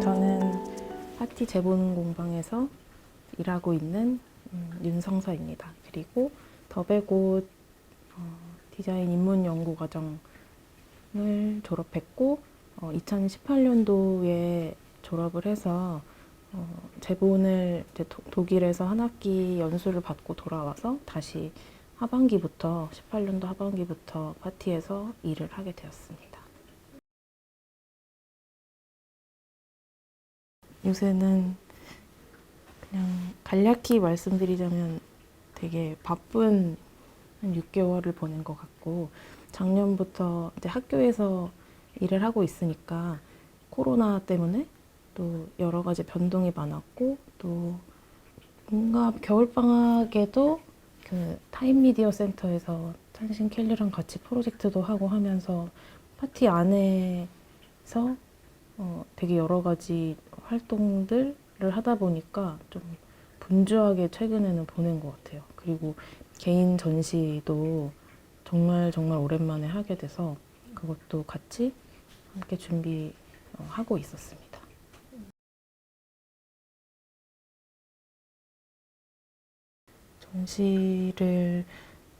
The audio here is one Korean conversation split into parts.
저는 파티 재본 공방에서 일하고 있는 윤성서입니다. 그리고 더베곶 디자인 입문 연구 과정을 졸업했고 2018년도에 졸업을 해서 재본을 이제 독일에서 한 학기 연수를 받고 돌아와서 다시 하반기부터 18년도 하반기부터 파티에서 일을 하게 되었습니다. 요새는 그냥 간략히 말씀드리자면 되게 바쁜 한 6개월을 보낸 것 같고, 작년부터 이제 학교에서 일을 하고 있으니까 코로나 때문에 또 여러 가지 변동이 많았고, 또 뭔가 겨울방학에도 그 타임미디어 센터에서 찬신 켈리랑 같이 프로젝트도 하고 하면서 파티 안에서 되게 여러 가지 활동들을 하다 보니까 좀 분주하게 최근에는 보낸 것 같아요. 그리고 개인 전시도 정말 오랜만에 하게 돼서 그것도 같이 함께 준비하고 있었습니다. 전시를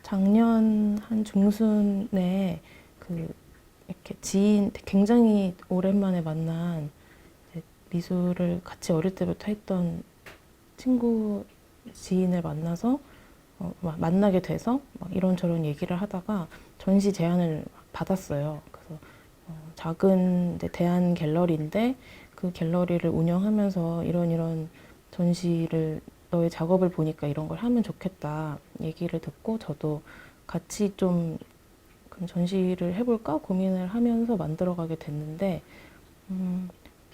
작년 한 중순에 이렇게 굉장히 오랜만에 만난 미술을 같이 어릴 때부터 했던 친구 지인을 만나서 만나게 돼서 막 이런저런 얘기를 하다가 전시 제안을 받았어요. 그래서 작은 대한 갤러리인데 그 갤러리를 운영하면서 이런 전시를 너의 작업을 보니까 이런 걸 하면 좋겠다 얘기를 듣고 저도 같이 좀 그럼 전시를 해볼까 고민을 하면서 만들어가게 됐는데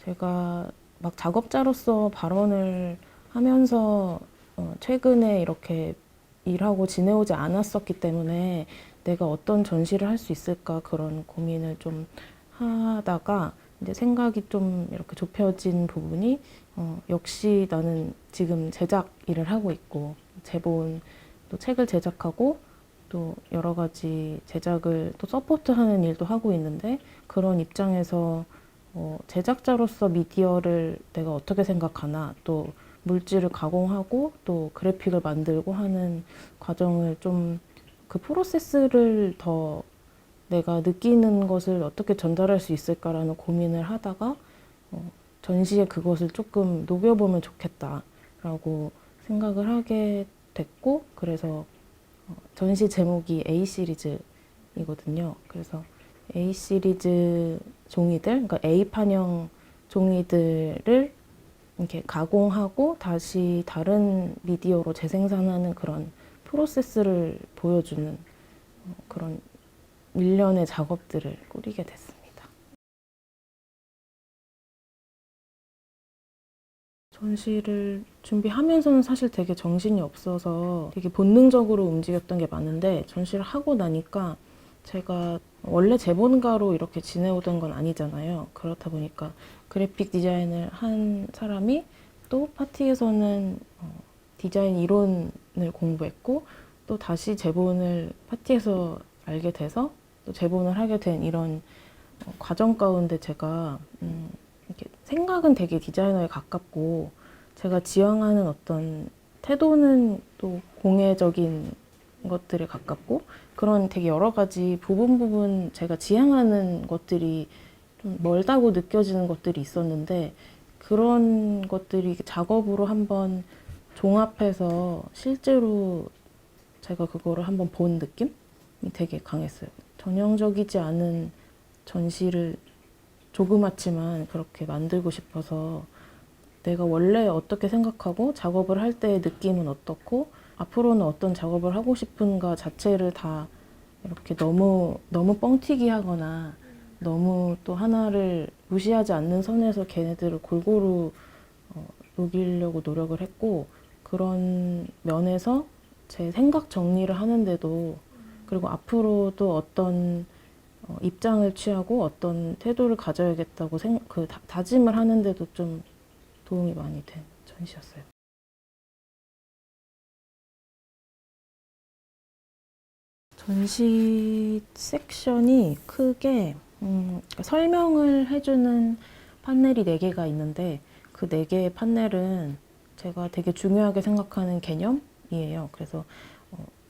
제가 막 작업자로서 발언을 하면서 최근에 이렇게 일하고 지내오지 않았었기 때문에 내가 어떤 전시를 할 수 있을까 그런 고민을 좀 하다가 이제 생각이 좀 이렇게 좁혀진 부분이 역시 나는 지금 제작 일을 하고 있고 제본 또 책을 제작하고 또 여러 가지 제작을 또 서포트하는 일도 하고 있는데 그런 입장에서 제작자로서 미디어를 내가 어떻게 생각하나 또 물질을 가공하고 또 그래픽을 만들고 하는 과정을 좀 그 프로세스를 더 내가 느끼는 것을 어떻게 전달할 수 있을까라는 고민을 하다가 전시에 그것을 조금 녹여보면 좋겠다라고 생각을 하게 됐고 그래서 전시 제목이 A 시리즈이거든요. 그래서 A 시리즈 종이들, 그러니까 A판형 종이들을 이렇게 가공하고 다시 다른 미디어로 재생산하는 그런 프로세스를 보여주는 그런 일련의 작업들을 꾸리게 됐습니다. 전시를 준비하면서는 사실 되게 정신이 없어서 되게 본능적으로 움직였던 게 많은데 전시를 하고 나니까 제가 원래 제본가로 이렇게 지내오던 건 아니잖아요. 그렇다 보니까 그래픽 디자인을 한 사람이 또 파티에서는 디자인 이론을 공부했고 또 다시 제본을 파티에서 알게 돼서 또 제본을 하게 된 이런 과정 가운데 제가 이렇게 생각은 되게 디자이너에 가깝고 제가 지향하는 어떤 태도는 또 공예적인 것들에 가깝고 그런 되게 여러 가지 부분 제가 지향하는 것들이 좀 멀다고 느껴지는 것들이 있었는데 그런 것들이 작업으로 한번 종합해서 실제로 제가 그거를 한번 본 느낌이 되게 강했어요. 전형적이지 않은 전시를 조그맣지만 그렇게 만들고 싶어서 내가 원래 어떻게 생각하고 작업을 할 때의 느낌은 어떻고 앞으로는 어떤 작업을 하고 싶은가 자체를 다 이렇게 너무 뻥튀기 하거나 너무 또 하나를 무시하지 않는 선에서 걔네들을 골고루 녹이려고 노력을 했고, 그런 면에서 제 생각 정리를 하는데도, 그리고 앞으로도 어떤 입장을 취하고 어떤 태도를 가져야겠다고 다짐을 하는데도 좀 도움이 많이 된 전시였어요. 전시 섹션이 크게 설명을 해주는 판넬이 4개가 있는데, 그 4개의 판넬은 제가 되게 중요하게 생각하는 개념이에요. 그래서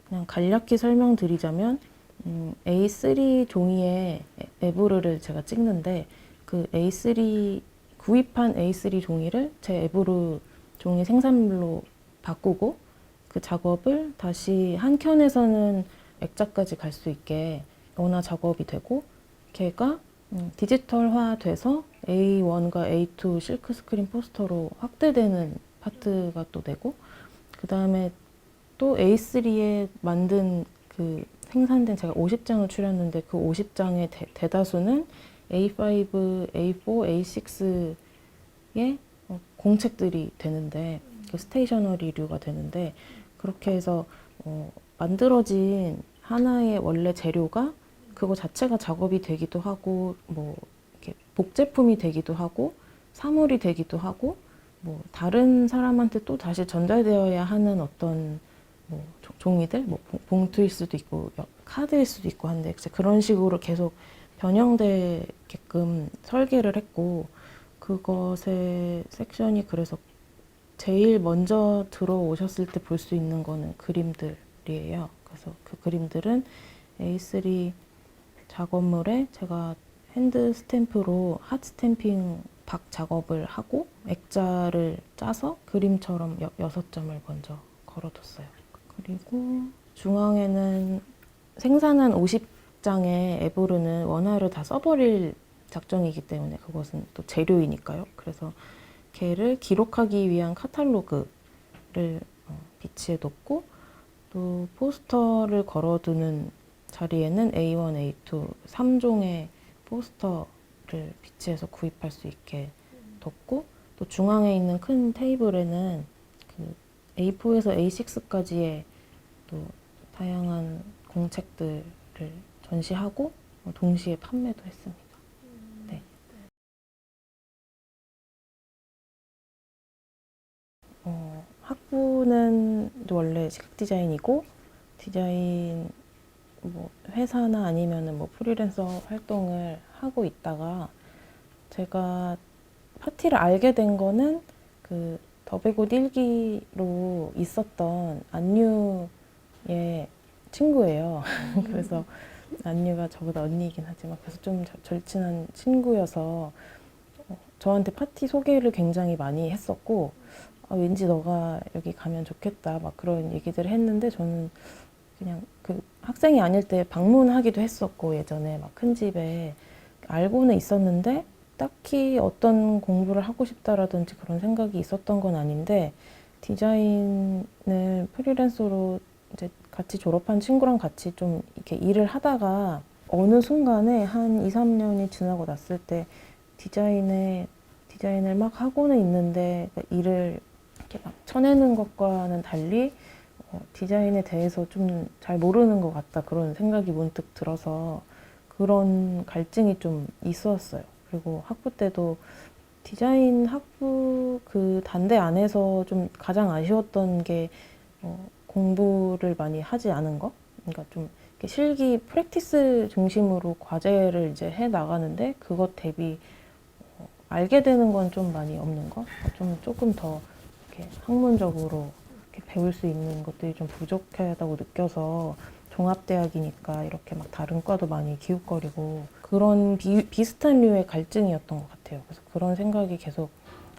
그냥 간략히 설명드리자면, A3 종이에 에브르를 제가 찍는데, 그 A3 구입한 A3 종이를 제 에브르 종이 생산물로 바꾸고, 그 작업을 다시 한 켠에서는 액자까지 갈 수 있게 원화 작업이 되고, 걔가 디지털화돼서 A1과 A2 실크 스크린 포스터로 확대되는 파트가 또 되고, 그 다음에 또 A3에 만든 그 생산된, 제가 50장을 추렸는데 그 50장의 대다수는 A5, A4, A6의 공책들이 되는데, 그 스테이셔너리류가 되는데, 그렇게 해서 만들어진 하나의 원래 재료가 그거 자체가 작업이 되기도 하고, 뭐 이렇게 복제품이 되기도 하고, 사물이 되기도 하고, 뭐 다른 사람한테 또 다시 전달되어야 하는 어떤 뭐 종이들, 뭐 봉투일 수도 있고 카드일 수도 있고 한데, 그런 식으로 계속 변형되게끔 설계를 했고, 그것의 섹션이 그래서 제일 먼저 들어오셨을 때 볼 수 있는 거는 그림들이에요. 그래서 그 그림들은 A3 작업물에 제가 핸드 스탬프로 핫 스탬핑 박 작업을 하고 액자를 짜서 그림처럼 6점을 먼저 걸어뒀어요. 그리고 중앙에는 생산한 50장의 에보르는 원화를 다 써버릴 작정이기 때문에 그것은 또 재료이니까요. 그래서 걔를 기록하기 위한 카탈로그를 비치해 놓고, 또 포스터를 걸어두는 자리에는 A1, A2, 3종의 포스터를 비치해서 구입할 수 있게 뒀고, 또 중앙에 있는 큰 테이블에는 그 A4에서 A6까지의 또 다양한 공책들을 전시하고 동시에 판매도 했습니다. 네. 학부는 원래 시각 디자인이고, 디자인 뭐 회사나 아니면은 뭐 프리랜서 활동을 하고 있다가, 제가 파티를 알게 된 거는 그 더베곶 일기로 있었던 안유의 친구예요. 그래서 안유가 저보다 언니이긴 하지만 그래서 좀 절친한 친구여서 저한테 파티 소개를 굉장히 많이 했었고, 왠지 너가 여기 가면 좋겠다 막 그런 얘기들을 했는데, 저는 그냥 그 학생이 아닐 때 방문하기도 했었고, 예전에 막 큰 집에 알고는 있었는데 딱히 어떤 공부를 하고 싶다라든지 그런 생각이 있었던 건 아닌데, 디자인을 프리랜서로 이제 같이 졸업한 친구랑 같이 좀 이렇게 일을 하다가 어느 순간에 한 2, 3년이 지나고 났을 때 디자인을 막 하고는 있는데 일을 이렇게 막 쳐내는 것과는 달리 디자인에 대해서 좀 잘 모르는 것 같다, 그런 생각이 문득 들어서 그런 갈증이 좀 있었어요. 그리고 학부 때도 디자인 학부 그 단대 안에서 좀 가장 아쉬웠던 게 공부를 많이 하지 않은 거? 그러니까 좀 실기 프랙티스 중심으로 과제를 이제 해 나가는데 그것 대비 알게 되는 건 좀 많이 없는 거? 좀 조금 더 이렇게 학문적으로 이렇게 배울 수 있는 것들이 좀 부족하다고 느껴서, 종합대학이니까 이렇게 막 다른 과도 많이 기웃거리고 그런 비슷한 류의 갈증이었던 것 같아요. 그래서 그런 생각이 계속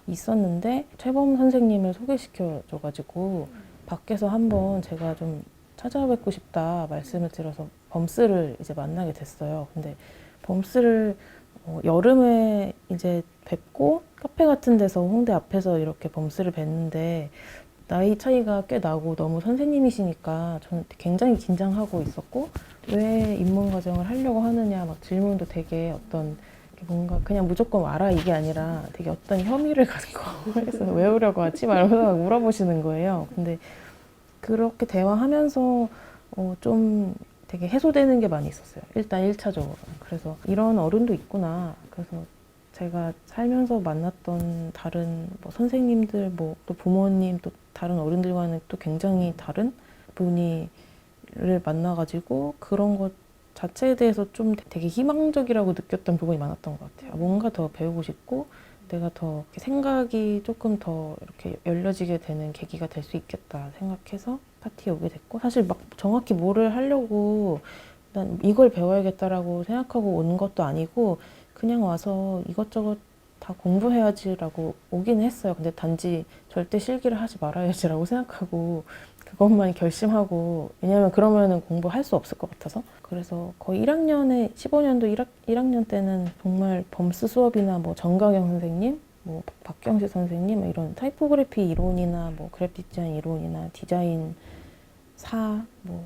있었는데, 최범 선생님을 소개시켜줘가지고 밖에서 한번 제가 좀 찾아뵙고 싶다 말씀을 드려서 범스를 이제 만나게 됐어요. 근데 범스를 여름에 이제 뵙고 카페 같은 데서 홍대 앞에서 이렇게 범스를 뵀는데, 나이 차이가 꽤 나고 너무 선생님이시니까 저는 굉장히 긴장하고 있었고 왜 입문 과정을 하려고 하느냐 막 질문도 되게 어떤 뭔가 그냥 무조건 와라 이게 아니라 되게 어떤 혐의를 갖고 해서 왜 오려고 하지? 말면서 물어보시는 거예요. 근데 그렇게 대화하면서 좀 되게 해소되는 게 많이 있었어요. 일단 1차적으로. 그래서 이런 어른도 있구나. 그래서 제가 살면서 만났던 다른 뭐 선생님들, 뭐 또 부모님, 또 다른 어른들과는 또 굉장히 다른 분이를 만나가지고 그런 것 자체에 대해서 좀 되게 희망적이라고 느꼈던 부분이 많았던 것 같아요. 뭔가 더 배우고 싶고 내가 더 생각이 조금 더 이렇게 열려지게 되는 계기가 될 수 있겠다 생각해서 파티에 오게 됐고 사실 막 정확히 뭐를 하려고 난 이걸 배워야겠다라고 생각하고 온 것도 아니고 그냥 와서 이것저것 다 공부해야지라고 오긴 했어요. 근데 단지 절대 실기를 하지 말아야지라고 생각하고 그것만 결심하고 왜냐면 그러면은 공부할 수 없을 것 같아서 그래서 거의 1학년에 15년도 1학년 때는 정말 범스 수업이나 뭐 정가경 선생님, 뭐 박경식 선생님 이런 타이포그래피 이론이나 뭐 그래픽 디자인 이론이나 디자인 뭐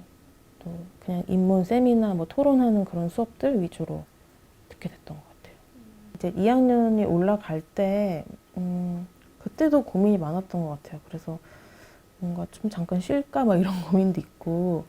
또 그냥 입문 세미나 뭐 토론하는 그런 수업들 위주로 듣게 됐던 것 같아요. 이제 2학년이 올라갈 때 그때도 고민이 많았던 것 같아요. 그래서 뭔가 좀 잠깐 쉴까 막 이런 고민도 있고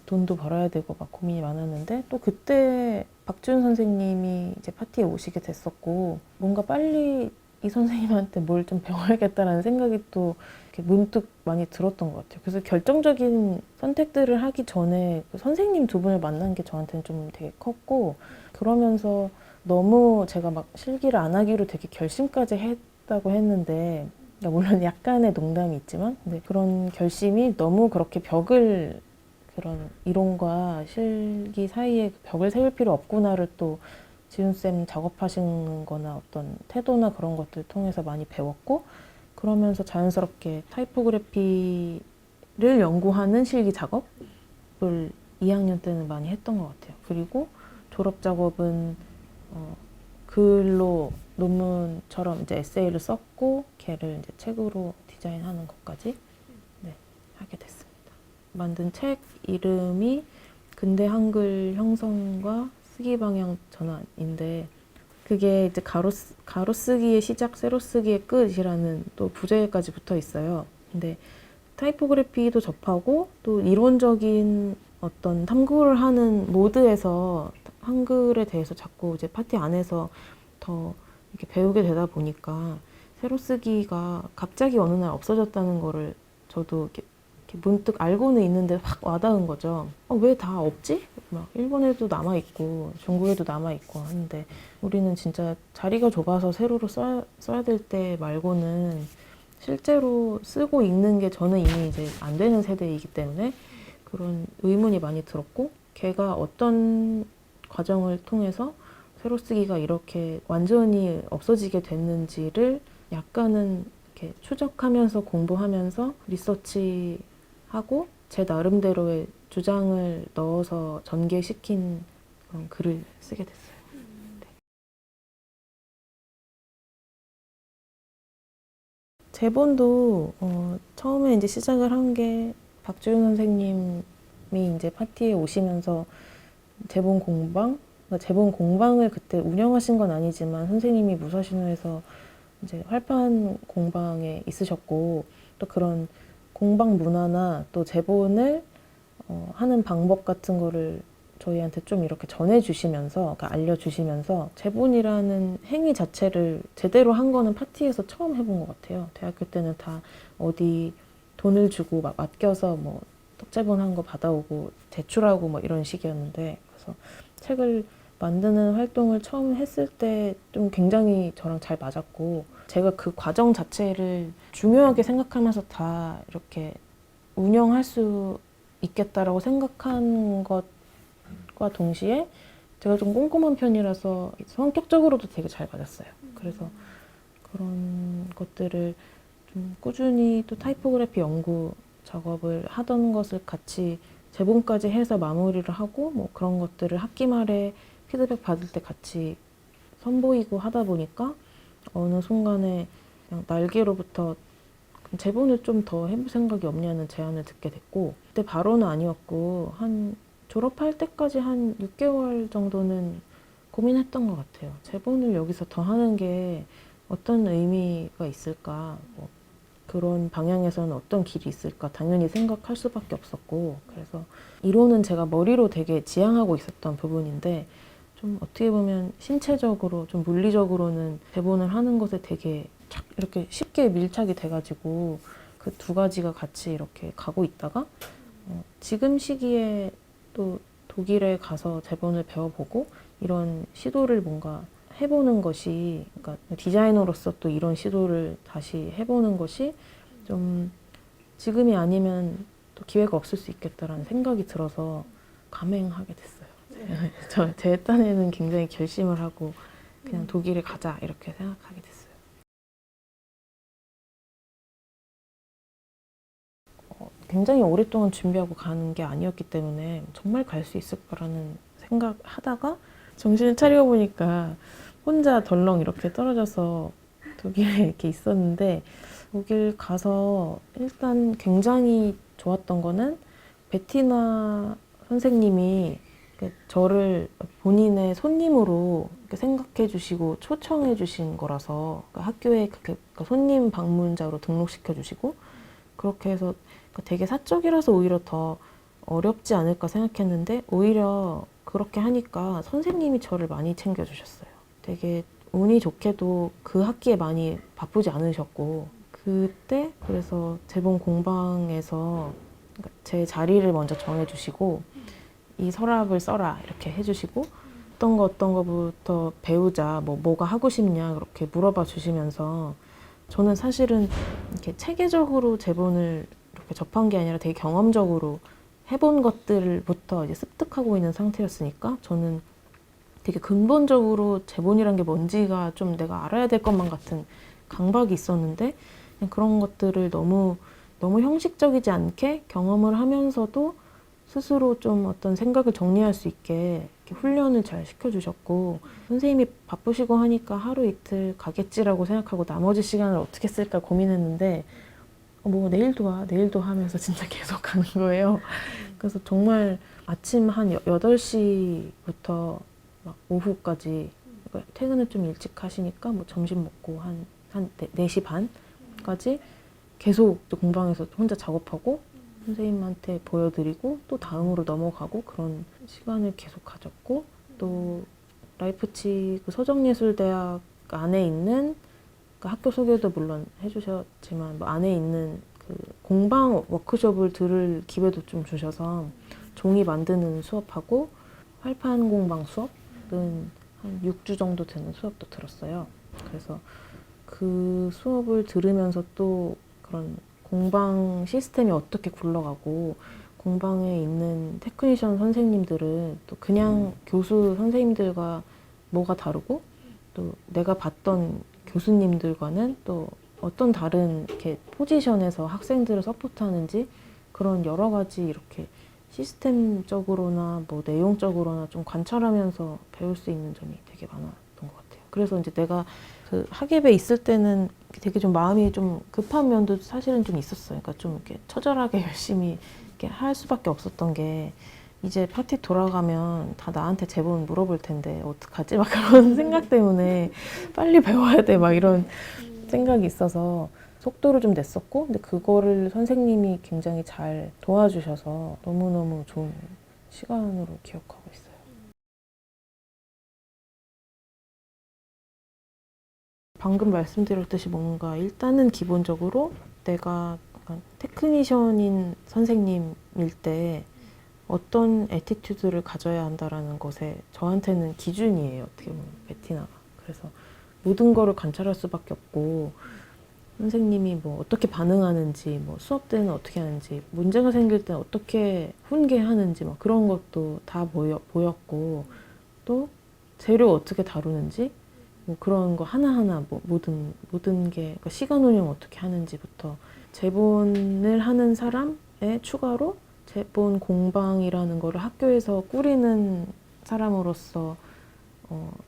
돈도 벌어야 되고 막 고민이 많았는데 또 그때 박지훈 선생님이 이제 파티에 오시게 됐었고 뭔가 빨리 이 선생님한테 뭘 좀 배워야겠다라는 생각이 또 이렇게 문득 많이 들었던 것 같아요. 그래서 결정적인 선택들을 하기 전에 그 선생님 두 분을 만난 게 저한테는 좀 되게 컸고 그러면서 너무 제가 막 실기를 안 하기로 되게 결심까지 했다고 했는데 물론 약간의 농담이 있지만 근데 그런 결심이 너무 그렇게 벽을 그런 이론과 실기 사이에 벽을 세울 필요 없구나를 또 지훈쌤 작업하시는 거나 어떤 태도나 그런 것들 통해서 많이 배웠고 그러면서 자연스럽게 타이포그래피를 연구하는 실기 작업을 2학년 때는 많이 했던 것 같아요. 그리고 졸업 작업은 글로 논문처럼 이제 에세이를 썼고 걔를 이제 책으로 디자인하는 것까지 하게 됐습니다. 만든 책 이름이 근대 한글 형성과 쓰기 방향 전환인데 그게 이제 가로 쓰기의 시작, 세로 쓰기의 끝이라는 또 부제까지 붙어 있어요. 근데 타이포그래피도 접하고 또 이론적인 어떤 탐구를 하는 모드에서 한글에 대해서 자꾸 이제 파티 안에서 더 이렇게 배우게 되다 보니까 세로 쓰기가 갑자기 어느 날 없어졌다는 거를 저도 이렇게 문득 알고는 있는데 확 와닿은 거죠. 왜 다 없지? 막 일본에도 남아있고 중국에도 남아있고 하는데 우리는 진짜 자리가 좁아서 세로로 써야 될 때 말고는 실제로 쓰고 읽는 게 저는 이미 이제 안 되는 세대이기 때문에 그런 의문이 많이 들었고 걔가 어떤 과정을 통해서 세로 쓰기가 이렇게 완전히 없어지게 됐는지를 약간은 이렇게 추적하면서 공부하면서 리서치하고 제 나름대로의 주장을 넣어서 전개시킨 그런 글을 쓰게 됐어요. 네. 제본도 처음에 이제 시작을 한 게 박주윤 선생님이 이제 파티에 오시면서 제본 공방, 그러니까 제본 공방을 그때 운영하신 건 아니지만 선생님이 무사신호에서 이제 활판 공방에 있으셨고 또 그런 공방 문화나 또 제본을 하는 방법 같은 거를 저희한테 좀 이렇게 전해주시면서 그러니까 알려주시면서 제본이라는 행위 자체를 제대로 한 거는 파티에서 처음 해본 것 같아요. 대학교 때는 다 어디 돈을 주고 막 맡겨서 뭐 떡제본 한 거 받아오고 제출하고 뭐 이런 식이었는데 그래서 책을 만드는 활동을 처음 했을 때 좀 굉장히 저랑 잘 맞았고 제가 그 과정 자체를 중요하게 생각하면서 다 이렇게 운영할 수 있겠다라고 생각한 것과 동시에 제가 좀 꼼꼼한 편이라서 성격적으로도 되게 잘 맞았어요. 그래서 그런 것들을 좀 꾸준히 또 타이포그래피 연구 작업을 하던 것을 같이 제본까지 해서 마무리를 하고 뭐 그런 것들을 학기 말에 피드백 받을 때 같이 선보이고 하다 보니까 어느 순간에 그냥 날개로부터 제본을 좀 더 해볼 생각이 없냐는 제안을 듣게 됐고, 그때 바로는 아니었고 한 졸업할 때까지 한 6개월 정도는 고민했던 것 같아요. 제본을 여기서 더 하는 게 어떤 의미가 있을까, 뭐 그런 방향에서는 어떤 길이 있을까 당연히 생각할 수밖에 없었고, 그래서 이론은 제가 머리로 되게 지향하고 있었던 부분인데 좀 어떻게 보면 신체적으로 좀 물리적으로는 대본을 하는 것에 되게 착 이렇게 쉽게 밀착이 돼가지고 그 두 가지가 같이 이렇게 가고 있다가 지금 시기에 또 독일에 가서 대본을 배워보고 이런 시도를 뭔가 해보는 것이, 그러니까 디자이너로서 또 이런 시도를 다시 해보는 것이 좀 지금이 아니면 또 기회가 없을 수 있겠다라는 생각이 들어서 감행하게 됐어요. 제 딴에는 굉장히 결심을 하고 그냥 독일에 가자 이렇게 생각하게 됐어요. 굉장히 오랫동안 준비하고 가는 게 아니었기 때문에 정말 갈 수 있을까라는 생각하다가 정신을 차려보니까 혼자 덜렁 이렇게 떨어져서 독일에 이렇게 있었는데, 독일 가서 일단 굉장히 좋았던 거는 베티나 선생님이 저를 본인의 손님으로 생각해 주시고 초청해 주신 거라서 학교에 손님 방문자로 등록시켜 주시고, 그렇게 해서 되게 사적이라서 오히려 더 어렵지 않을까 생각했는데 오히려 그렇게 하니까 선생님이 저를 많이 챙겨주셨어요. 되게 운이 좋게도 그 학기에 많이 바쁘지 않으셨고, 그때 그래서 재본 공방에서 제 자리를 먼저 정해주시고 이 서랍을 써라 이렇게 해주시고, 어떤 거부터 배우자, 뭐가 하고 싶냐 그렇게 물어봐 주시면서, 저는 사실은 이렇게 체계적으로 제본을 이렇게 접한 게 아니라 되게 경험적으로 해본 것들부터 이제 습득하고 있는 상태였으니까 저는 되게 근본적으로 제본이란 게 뭔지가 좀 내가 알아야 될 것만 같은 강박이 있었는데, 그냥 그런 것들을 너무 형식적이지 않게 경험을 하면서도 스스로 좀 어떤 생각을 정리할 수 있게 이렇게 훈련을 잘 시켜주셨고, 선생님이 바쁘시고 하니까 하루 이틀 가겠지라고 생각하고 나머지 시간을 어떻게 쓸까 고민했는데 뭐 내일도 와 내일도 하면서 진짜 계속 가는 거예요. 그래서 정말 아침 한 8시부터 막 오후까지, 그러니까 퇴근을 좀 일찍 하시니까 뭐 점심 먹고 한 4시 반까지 계속 공방에서 혼자 작업하고 선생님한테 보여드리고 또 다음으로 넘어가고, 그런 시간을 계속 가졌고, 또 라이프치그 서정예술대학 안에 있는 그 학교 소개도 물론 해주셨지만 뭐 안에 있는 그 공방 워크숍을 들을 기회도 좀 주셔서 종이 만드는 수업하고 활판 공방 수업은 한 6주 정도 되는 수업도 들었어요. 그래서 그 수업을 들으면서 또 그런 공방 시스템이 어떻게 굴러가고, 공방에 있는 테크니션 선생님들은 또 그냥 교수 선생님들과 뭐가 다르고, 또 내가 봤던 교수님들과는 또 어떤 다른 이렇게 포지션에서 학생들을 서포트하는지, 그런 여러 가지 이렇게 시스템적으로나 뭐 내용적으로나 좀 관찰하면서 배울 수 있는 점이 되게 많았던 것 같아요. 그래서 이제 내가 그 학예부에 있을 때는 되게 좀 마음이 좀 급한 면도 사실은 좀 있었어요. 그러니까 좀 이렇게 처절하게 열심히 이렇게 할 수밖에 없었던 게, 이제 파티 돌아가면 다 나한테 제본 물어볼 텐데 어떡하지? 막 그런 생각 때문에 빨리 배워야 돼 막 이런 생각이 있어서 속도를 좀 냈었고, 근데 그거를 선생님이 굉장히 잘 도와주셔서 너무너무 좋은 시간으로 기억하고 있어요. 방금 말씀드렸듯이 뭔가 일단은 기본적으로 내가 약간 테크니션인 선생님일 때 어떤 애티튜드를 가져야 한다라는 것에 저한테는 기준이에요. 어떻게 보면 베티나가. 그래서 모든 거를 관찰할 수밖에 없고, 선생님이 뭐 어떻게 반응하는지, 뭐 수업 때는 어떻게 하는지, 문제가 생길 때는 어떻게 훈계하는지, 막 그런 것도 다 보였고, 또 재료 어떻게 다루는지, 뭐 그런 거 하나하나 뭐 모든 게, 그러니까 시간 운영 어떻게 하는지부터, 제본을 하는 사람에 추가로 제본 공방이라는 거를 학교에서 꾸리는 사람으로서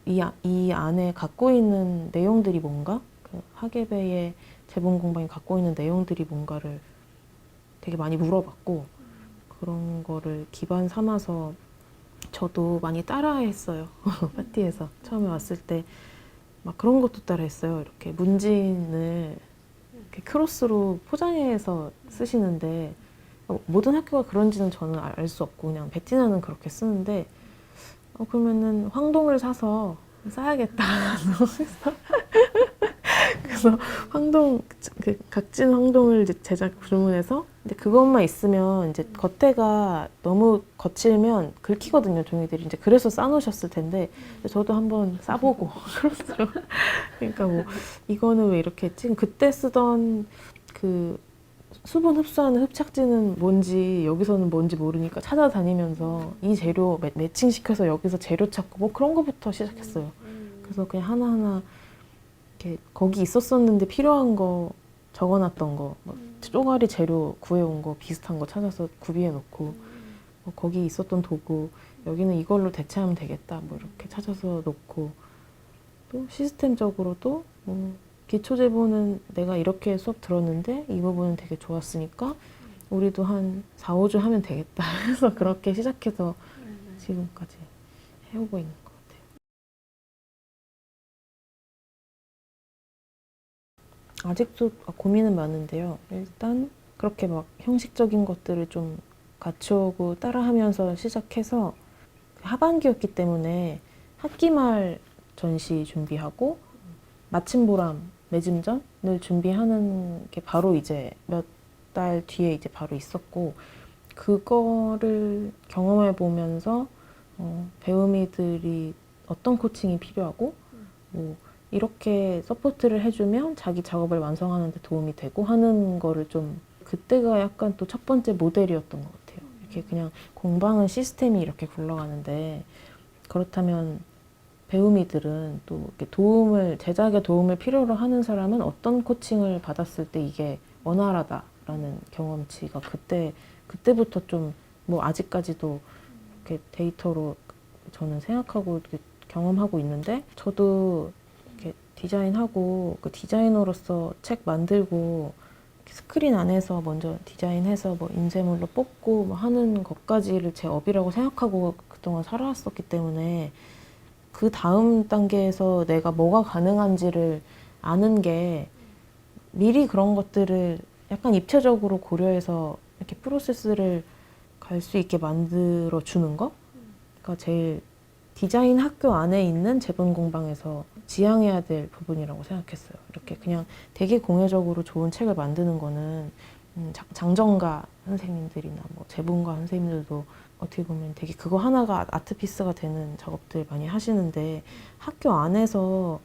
이 안에 갖고 있는 내용들이 뭔가, 그 하계배의 재본 공방이 갖고 있는 내용들이 뭔가를 되게 많이 물어봤고 그런 거를 기반 삼아서 저도 많이 따라했어요. 파티에서 처음에 왔을 때 막 그런 것도 따라했어요. 이렇게 문진을 이렇게 크로스로 포장해서 쓰시는데 모든 학교가 그런지는 저는 알 수 없고 그냥 베티나는 그렇게 쓰는데 그러면은 황동을 사서 써야겠다. 그래서 황동 그 각진 황동을 이제 제작 주문해서 근데 그것만 있으면 이제 겉에가 너무 거칠면 긁히거든요 종이들이 이제 그래서 싸놓으셨을 텐데 저도 한번 싸보고 크로스로 그러니까 뭐 이거는 왜 이렇게 했지? 그때 쓰던 그 수분 흡수하는 흡착제는 뭔지 여기서는 뭔지 모르니까 찾아다니면서 이 재료 매칭시켜서 여기서 재료 찾고 뭐 그런 거부터 시작했어요. 그래서 그냥 하나하나 이렇게 거기 있었었는데 필요한 거 적어놨던 거, 뭐 쪼가리 재료 구해온 거 비슷한 거 찾아서 구비해 놓고 뭐 거기 있었던 도구 여기는 이걸로 대체하면 되겠다 뭐 이렇게 찾아서 놓고 또 시스템적으로도 뭐 기초제보는 내가 이렇게 수업 들었는데 이 부분은 되게 좋았으니까 우리도 한 4, 5주 하면 되겠다 해서 그렇게 시작해서 지금까지 해오고 있는 것 같아요. 아직도 고민은 많은데요. 일단 그렇게 막 형식적인 것들을 좀 갖추고 따라하면서 시작해서 하반기였기 때문에 학기 말 전시 준비하고 마침보람 매짐전을 준비하는 게 바로 이제 몇 달 뒤에 이제 바로 있었고 그거를 경험해 보면서 배우미들이 어떤 코칭이 필요하고 뭐 이렇게 서포트를 해주면 자기 작업을 완성하는 데 도움이 되고 하는 거를 좀 그때가 약간 또 첫 번째 모델이었던 것 같아요. 이렇게 그냥 공방은 시스템이 이렇게 굴러가는데 그렇다면 배우미들은 또 이렇게 도움을 제작에 도움을 필요로 하는 사람은 어떤 코칭을 받았을 때 이게 원활하다라는 경험치가 그때부터 좀 뭐 아직까지도 이렇게 데이터로 저는 생각하고 이렇게 경험하고 있는데 저도 이렇게 디자인하고 그 디자이너로서 책 만들고 스크린 안에서 먼저 디자인해서 뭐 인쇄물로 뽑고 뭐 하는 것까지를 제 업이라고 생각하고 그동안 살아왔었기 때문에 그 다음 단계에서 내가 뭐가 가능한지를 아는 게 미리 그런 것들을 약간 입체적으로 고려해서 이렇게 프로세스를 갈 수 있게 만들어 주는 거? 그러니까 제일 디자인 학교 안에 있는 재본 공방에서 지향해야 될 부분이라고 생각했어요. 이렇게 그냥 되게 공예적으로 좋은 책을 만드는 거는 장정가 선생님들이나 뭐 재본가 선생님들도 어떻게 보면 되게 그거 하나가 아트피스가 되는 작업들 많이 하시는데 학교 안에서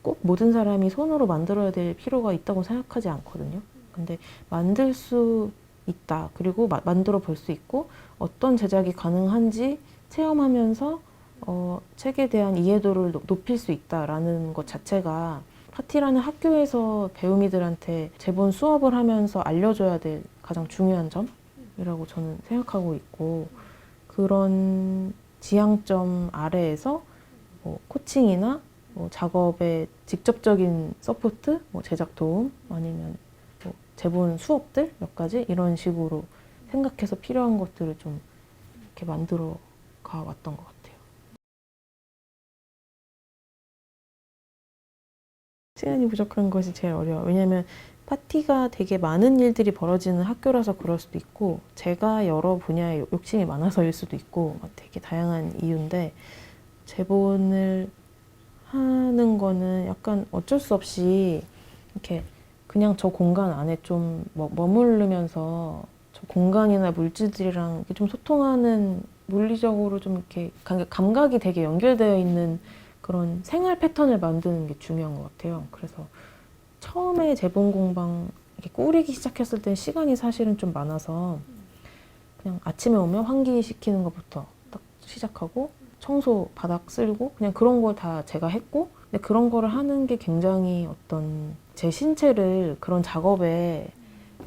꼭 모든 사람이 손으로 만들어야 될 필요가 있다고 생각하지 않거든요. 근데 만들 수 있다. 그리고 만들어 볼 수 있고 어떤 제작이 가능한지 체험하면서 책에 대한 이해도를 높일 수 있다라는 것 자체가 파티라는 학교에서 배우미들한테 재본 수업을 하면서 알려줘야 될 가장 중요한 점이라고 저는 생각하고 있고 그런 지향점 아래에서 뭐 코칭이나 뭐 작업의 직접적인 서포트, 뭐 제작 도움 아니면 뭐 재본 수업들 몇 가지 이런 식으로 생각해서 필요한 것들을 좀 이렇게 만들어 가왔던 것 같아요. 시간이 부족한 것이 제일 어려워요. 왜냐하면 파티가 되게 많은 일들이 벌어지는 학교라서 그럴 수도 있고 제가 여러 분야에 욕심이 많아서일 수도 있고 되게 다양한 이유인데 재본을 하는 거는 약간 어쩔 수 없이 이렇게 그냥 저 공간 안에 좀 머무르면서 저 공간이나 물질들이랑 이렇게 좀 소통하는 물리적으로 좀 이렇게 감각이 되게 연결되어 있는 그런 생활 패턴을 만드는 게 중요한 것 같아요. 그래서 처음에 재본 공방 이렇게 꾸리기 시작했을 땐 시간이 사실은 좀 많아서 그냥 아침에 오면 환기시키는 것부터 딱 시작하고 청소 바닥 쓸고 그냥 그런 걸 다 제가 했고 근데 그런 거를 하는 게 굉장히 어떤 제 신체를 그런 작업에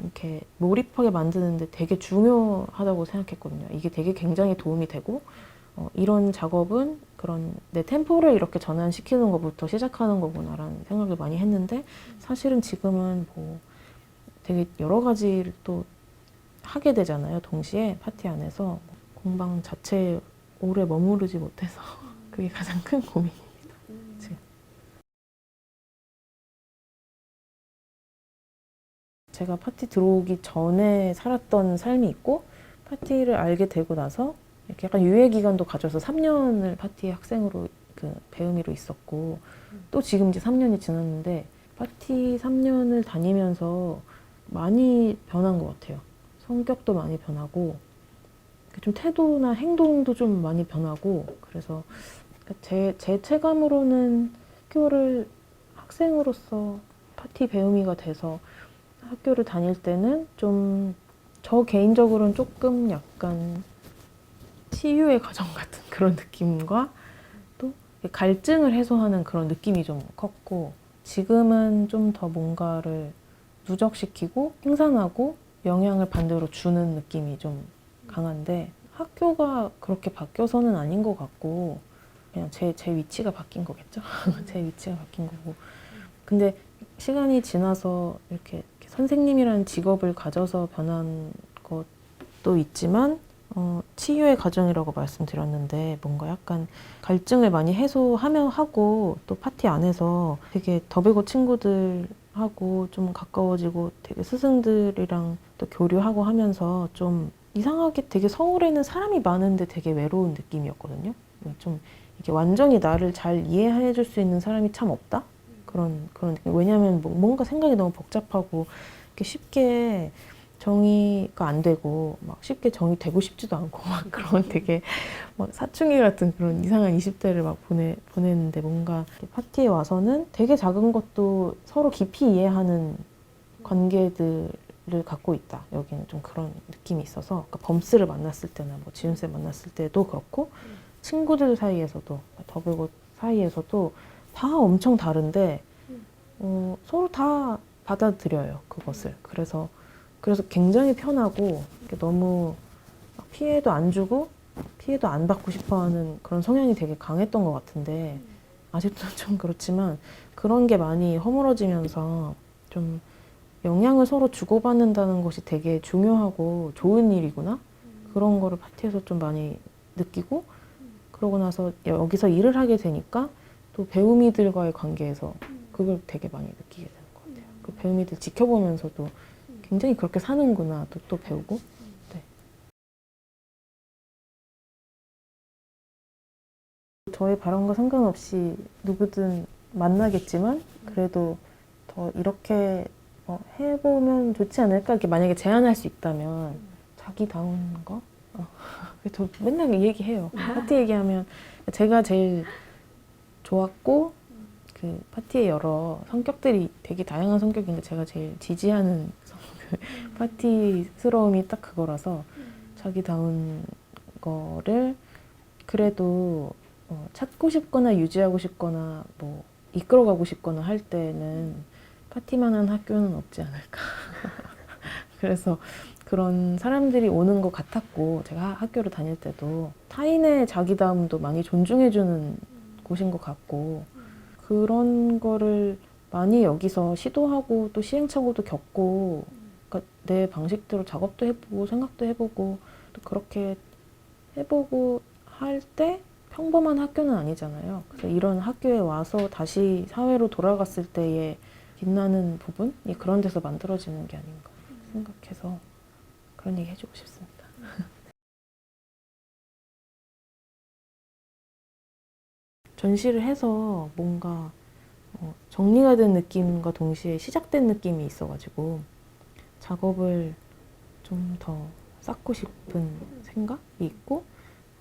이렇게 몰입하게 만드는데 되게 중요하다고 생각했거든요. 이게 되게 굉장히 도움이 되고 이런 작업은 그런 내 템포를 이렇게 전환시키는 것부터 시작하는 거구나라는 생각을 많이 했는데 사실은 지금은 뭐 되게 여러 가지를 또 하게 되잖아요. 동시에 파티 안에서 공방 자체에 오래 머무르지 못해서 그게 가장 큰 고민입니다. 지금. 제가 파티 들어오기 전에 살았던 삶이 있고 파티를 알게 되고 나서 이렇게 약간 유예 기간도 가져서 3년을 파티 학생으로 그 배우미로 있었고 또 지금 이제 3년이 지났는데 파티 3년을 다니면서 많이 변한 것 같아요. 성격도 많이 변하고 좀 태도나 행동도 좀 많이 변하고 그래서 제 체감으로는 학교를 학생으로서 파티 배우미가 돼서 학교를 다닐 때는 좀 저 개인적으로는 조금 약간 치유의 과정 같은 그런 느낌과 또 갈증을 해소하는 그런 느낌이 좀 컸고 지금은 좀 더 뭔가를 누적시키고 생산하고 영향을 반대로 주는 느낌이 좀 강한데 학교가 그렇게 바뀌어서는 아닌 것 같고 그냥 제 위치가 바뀐 거겠죠. 제 위치가 바뀐 거고 근데 시간이 지나서 이렇게 선생님이라는 직업을 가져서 변한 것도 있지만 치유의 과정이라고 말씀드렸는데 뭔가 약간 갈증을 많이 해소하며 하고 또 파티 안에서 되게 더베고 친구들하고 좀 가까워지고 되게 스승들이랑 또 교류하고 하면서 좀 이상하게 되게 서울에는 사람이 많은데 되게 외로운 느낌이었거든요. 좀 이렇게 완전히 나를 잘 이해해 줄 수 있는 사람이 참 없다? 그런 느낌. 왜냐하면 뭔가 생각이 너무 복잡하고 이렇게 쉽게 정의가 안 되고 막 쉽게 정의되고 싶지도 않고 막 그런 되게 막 사춘기 같은 그런 이상한 20대를 막 보내는데 뭔가 파티에 와서는 되게 작은 것도 서로 깊이 이해하는 관계들을 갖고 있다. 여기는 좀 그런 느낌이 있어서 그러니까 범스를 만났을 때나 뭐 지윤쌤 만났을 때도 그렇고 친구들 사이에서도 더불고 사이에서도 다 엄청 다른데 서로 다 받아들여요 그것을 그래서 굉장히 편하고 너무 피해도 안 주고 피해도 안 받고 싶어하는 그런 성향이 되게 강했던 것 같은데 아직도 좀 그렇지만 그런 게 많이 허물어지면서 좀 영향을 서로 주고받는다는 것이 되게 중요하고 좋은 일이구나 그런 거를 파티에서 좀 많이 느끼고 그러고 나서 여기서 일을 하게 되니까 또 배우미들과의 관계에서 그걸 되게 많이 느끼게 되는 것 같아요. 그 배우미들 지켜보면서도 굉장히 그렇게 사는구나 또 배우고. 네. 저의 바람과 상관없이 누구든 만나겠지만 그래도 더 이렇게 해보면 좋지 않을까? 이렇게 만약에 제안할 수 있다면 자기다운 거? 저 맨날 이 얘기해요. 파티 얘기하면 제가 제일 좋았고 그 파티의 여러 성격들이 되게 다양한 성격인데 제가 제일 지지하는 파티스러움이 딱 그거라서 자기다운 거를 그래도 찾고 싶거나 유지하고 싶거나 뭐 이끌어가고 싶거나 할 때는 파티만한 학교는 없지 않을까. 그래서 그런 사람들이 오는 것 같았고 제가 학교를 다닐 때도 타인의 자기다움도 많이 존중해주는 곳인 것 같고 그런 거를 많이 여기서 시도하고 또 시행착오도 겪고 그러니까 내 방식대로 작업도 해보고 생각도 해보고 또 그렇게 해보고 할 때 평범한 학교는 아니잖아요. 그래서 이런 학교에 와서 다시 사회로 돌아갔을 때의 빛나는 부분이 그런 데서 만들어지는 게 아닌가 생각해서 그런 얘기 해주고 싶습니다. 전시를 해서 뭔가 정리가 된 느낌과 동시에 시작된 느낌이 있어가지고 작업을 좀 더 쌓고 싶은 생각이 있고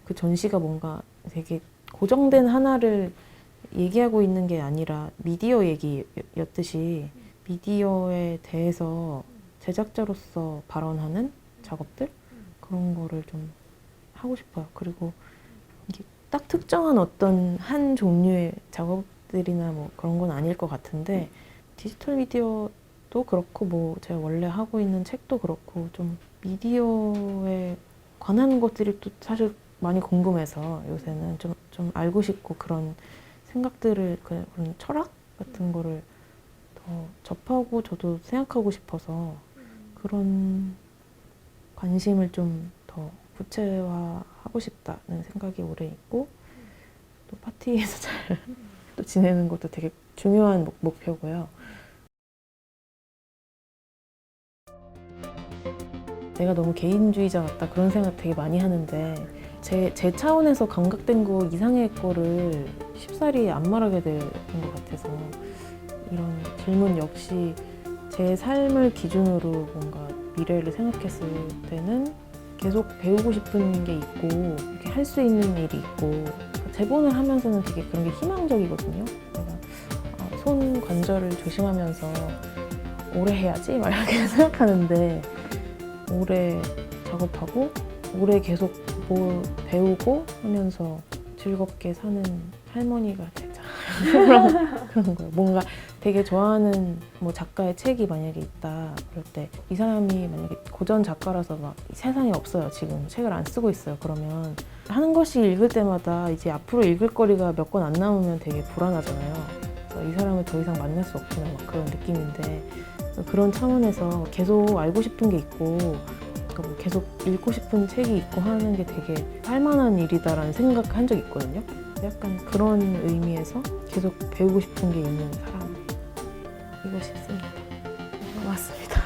그 전시가 뭔가 되게 고정된 하나를 얘기하고 있는 게 아니라 미디어 얘기였듯이 미디어에 대해서 제작자로서 발언하는 작업들 그런 거를 좀 하고 싶어요. 그리고 이게 딱 특정한 어떤 한 종류의 작업들이나 뭐 그런 건 아닐 것 같은데 디지털 미디어도 그렇고 뭐 제가 원래 하고 있는 책도 그렇고 좀 미디어에 관한 것들이 또 사실 많이 궁금해서 요새는 좀 알고 싶고 그런 생각들을 그런 철학 같은 거를 더 접하고 저도 생각하고 싶어서 그런 관심을 좀 더 구체화하고 싶다는 생각이 오래 있고 또 파티에서 잘 또 지내는 것도 되게 중요한 목표고요. 내가 너무 개인주의자 같다 그런 생각 되게 많이 하는데 제 차원에서 감각된 거 이상의 거를 쉽사리 안 말하게 되는 것 같아서 이런 질문 역시 제 삶을 기준으로 뭔가 미래를 생각했을 때는 계속 배우고 싶은 게 있고 이렇게 할 수 있는 일이 있고 재본을 하면서는 되게 그런 게 희망적이거든요. 내가 손 관절을 조심하면서 오래 해야지 막 이렇게 생각하는데 오래 작업하고 오래 계속 뭐 배우고 하면서 즐겁게 사는 할머니가 되자 그런 거예요. 뭔가 되게 좋아하는 뭐 작가의 책이 만약에 있다 그럴 때 이 사람이 만약에 고전 작가라서 막 세상에 없어요. 지금 책을 안 쓰고 있어요. 그러면 한 권씩 읽을 때마다 이제 앞으로 읽을 거리가 몇 권 안 남으면 되게 불안하잖아요. 그래서 이 사람을 더 이상 만날 수 없구나 막 그런 느낌인데 그런 차원에서 계속 알고 싶은 게 있고 뭐 계속 읽고 싶은 책이 있고 하는 게 되게 할만한 일이다라는 생각 한 적이 있거든요. 약간 그런 의미에서 계속 배우고 싶은 게 있는 사람이고 싶습니다. 고맙습니다.